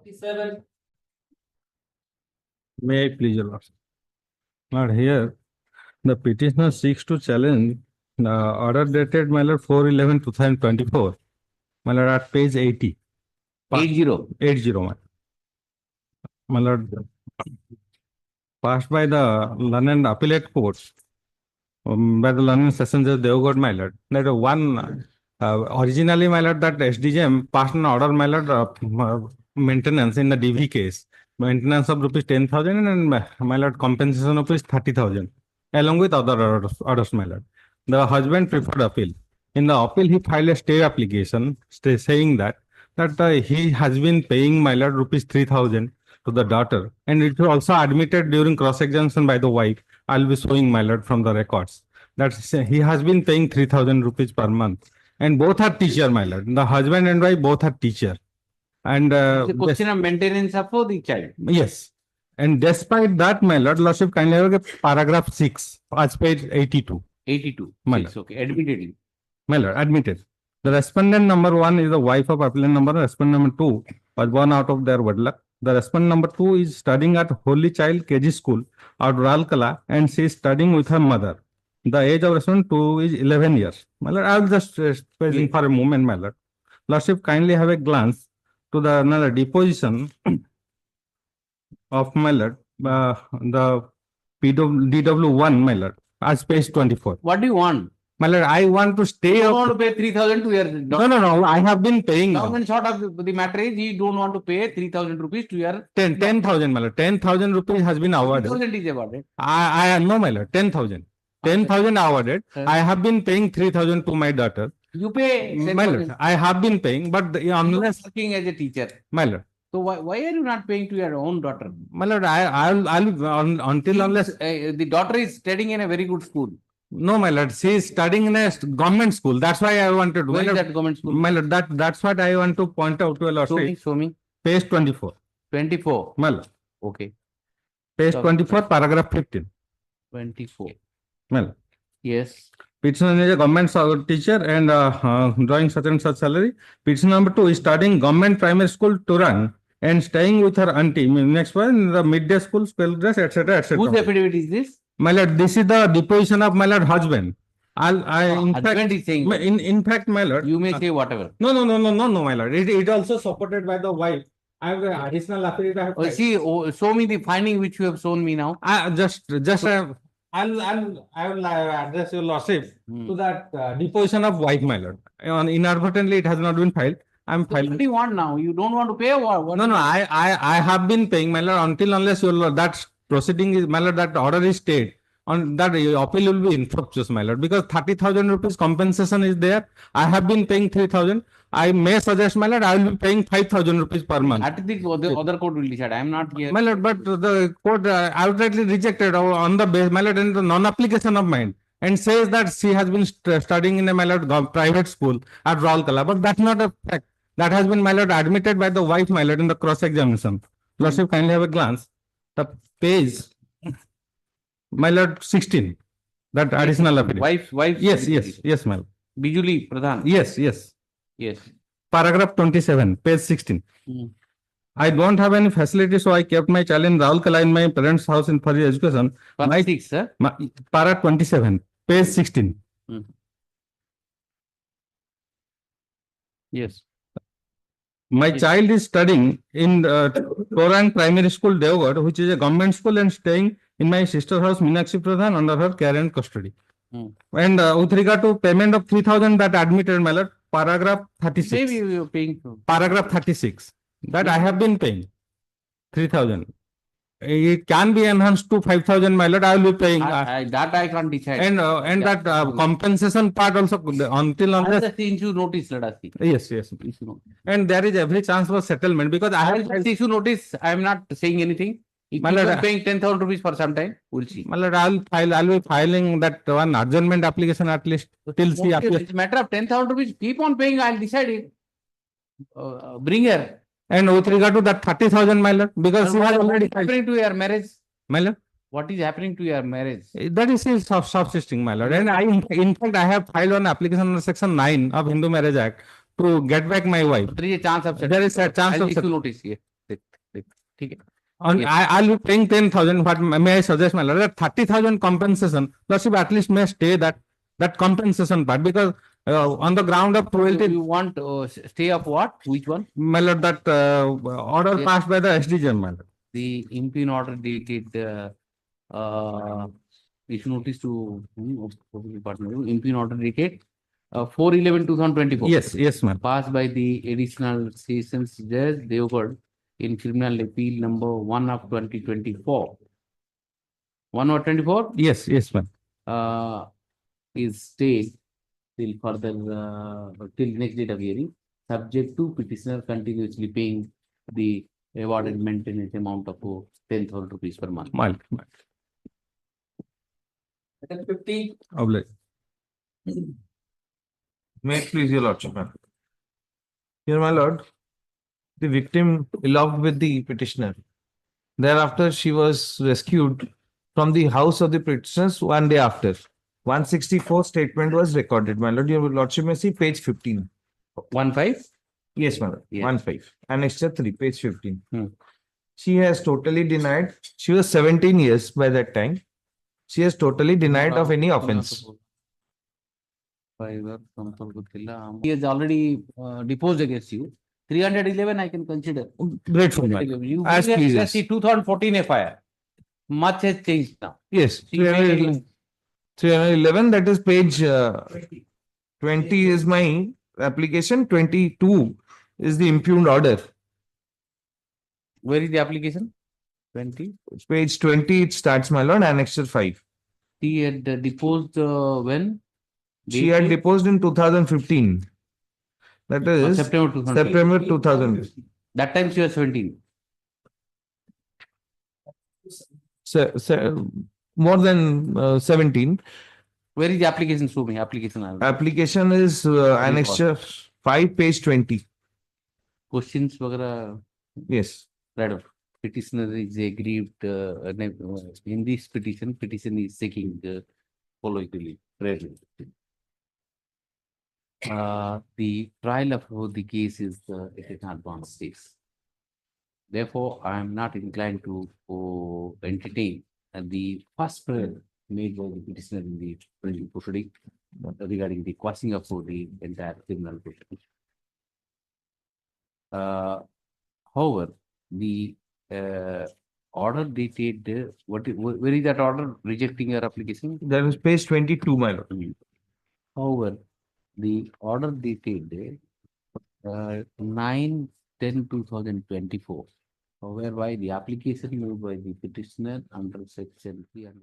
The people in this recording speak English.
47. May I please, your lordship? Not here. The petitioner seeks to challenge the order dated, my lord, 4/11/2024. My lord, at page 80. 80. 80, my lord, passed by the London Appellate Court, by the London Session Judge Devgad, my lord. That one, originally, my lord, that SDGM passed an order, my lord, maintenance in the DV case. Maintenance of rupees 10,000 and my lord, compensation of rupees 30,000, along with other orders, my lord. The husband preferred appeal. In the appeal, he filed a stay application, saying that he has been paying, my lord, rupees 3,000 to the daughter, and it was also admitted during cross-examination by the wife. I'll be showing, my lord, from the records that he has been paying 3,000 rupees per month, and both are teacher, my lord. The husband and wife both are teacher, and The question of maintenance of the child. yes. And despite that, my lord, lordship, kindly have a paragraph 6, as page 82. 82. My 6, okay. Admittedly. My lord, admitted. The respondent number 1 is the wife of appellant number. Respondent number 2 was born out of their wedlock. The respondent number 2 is studying at Holy Child KG School at Ralkala, and she is studying with her mother. The age of respondent 2 is 11 years. My lord, I will just spacing for a moment, my lord. Lordship, kindly have a glance to the another deposition of, my lord, the DW1, my lord, as page 24. What do you want? My lord, I want to stay. You don't want to pay 3,000 to your daughter. No. I have been paying now. Long and short of the matter is, you don't want to pay 3,000 rupees to your 10,000, my lord. 10,000 rupees has been awarded. 3,000 is awarded. I no, my lord. 10,000. 10,000 awarded. I have been paying 3,000 to my daughter. You pay 10,000. My lord, I have been paying, but unless working as a teacher. my lord. So why are you not paying to your own daughter? My lord, I'll until unless the daughter is studying in a very good school. No, my lord, she is studying in a government school. That's why I wanted to. Where is that government school? My lord, that's what I want to point out to a lot. Show me. Page 24. 24. My lord. Okay. Page 24, paragraph 15. 24. My lord. Yes. Petitioner is a government teacher and drawing such and such salary. Petitioner number 2 is studying government primary school Turan and staying with her auntie. Next one, the midday school, school dress, etc., etc. Whose affidavit is this? My lord, this is the deposition of my lord husband. Husband is saying. In fact, my lord. You may say whatever. No, my lord. It also supported by the wife. I have the additional affidavit. Show me the finding which you have shown me now. I will address your lordship to that deposition of wife, my lord. Inadvertently, it has not been filed. I'm filing. What do you want now? You don't want to pay or what? No. I have been paying, my lord, until unless your lord, that proceeding is, my lord, that order is stayed. On that appeal will be infructuous, my lord, because 30,000 rupees compensation is there. I have been paying 3,000. I may suggest, my lord, I will be paying 5,000 rupees per month. At the other court will decide. I am not here. My lord, but the court outrightly rejected on the base, my lord, and the non-application of mine, and says that she has been studying in a, my lord, private school at Ralkala. But that's not a fact. That has been, my lord, admitted by the wife, my lord, in the cross-examination. Lordship, kindly have a glance. The page, my lord, 16. That additional affidavit. Wife. Yes, my lord. Bijuli Pradhan. Yes. Paragraph 27, page 16. I don't have any facility, so I kept my child in Ralkala in my parents' house for his education. Paragraph 27, page 16. Yes. My child is studying in Torang Primary School, Devgad, which is a government school, and staying in my sister's house, Meenakshi Pradhan, under her care and custody. And with regard to payment of 3,000 that admitted, my lord, paragraph 36. Maybe you are paying. Paragraph 36. That I have been paying 3,000. It can be enhanced to 5,000, my lord. I will be paying. That I can't decide. And that compensation part also until unless. Just issue notice, let us see. Yes. And there is every chance for settlement because I have just issue notice. I am not saying anything. If you are paying 10,000 rupees for some time, we'll see. My lord, I'll be filing that one adjournment application at least till see. It's a matter of 10,000 rupees. Keep on paying. I'll decide it. Bring her. And with regard to that 30,000, my lord, because she has already happening to your marriage, my lord. What is happening to your marriage? That is still subsisting, my lord. And in fact, I have filed an application under Section 9 of Hindu Marriage Act to get back my wife. There is a chance of There is a chance of issue notice here. ठीक है. On, Yes. I'll be paying 10,000, but may I suggest, my lord, that 30,000 compensation, lordship at least may stay that compensation part, because on the ground of You cruelty, want stay of what? Which one? my lord, that order Yes. passed by the SDGM, my lord. The impugn order dated issue notice to impugn order dated 4/11/2024. Yes, ma'am. Passed by the additional sessions judge Devgad in criminal appeal number 1 of 2024. 1 or 24 Yes, ma'am. is stayed till further till next date of hearing, subject to petitioner continuously paying the awarded maintenance amount of 10,000 rupees per month. My lord. Item 50, Obliged. may it please your lordship, ma'am. Here, my lord, the victim eloped with the petitioner. Thereafter, she was rescued from the house of the petitioners one day after. 164 statement was recorded, my lord. Your lordship may see page 15. 1/5. Yes, my lord. Yes. 1/5. Annexure 3, page 15. Hmm. She has totally denied. She was 17 years by that time. She has totally denied of any offense. He has already deposed against you. 311 I can consider. Grateful, my lord. You As give pleases. us the 2014 FIR. Much has changed now. Yes, She made 311, that is page 20 is my application, 22 is the impugned order. Where is the application? 20. Page 20, it starts, my lord, annexure 5. He had deposed when? She had Date? deposed in 2015. That is September 2015. September 2000. That time she was 17. More than 17. Where is the application? Show me application. Application is annexure 5, page 20. Questions वगैरह. Yes. Right. Petitioner is aggrieved. In this petition is seeking following relief. The trial of the case is at an advanced stage. Therefore, I am not inclined to entertain the first prayer made by the petitioner in the present proceeding regarding the quashing of the entire criminal proceeding. However, the order dated, where is that order rejecting your application? That is page 22, my lord. However, the order dated 9/10/2024, whereby the application made by the petitioner under section 300.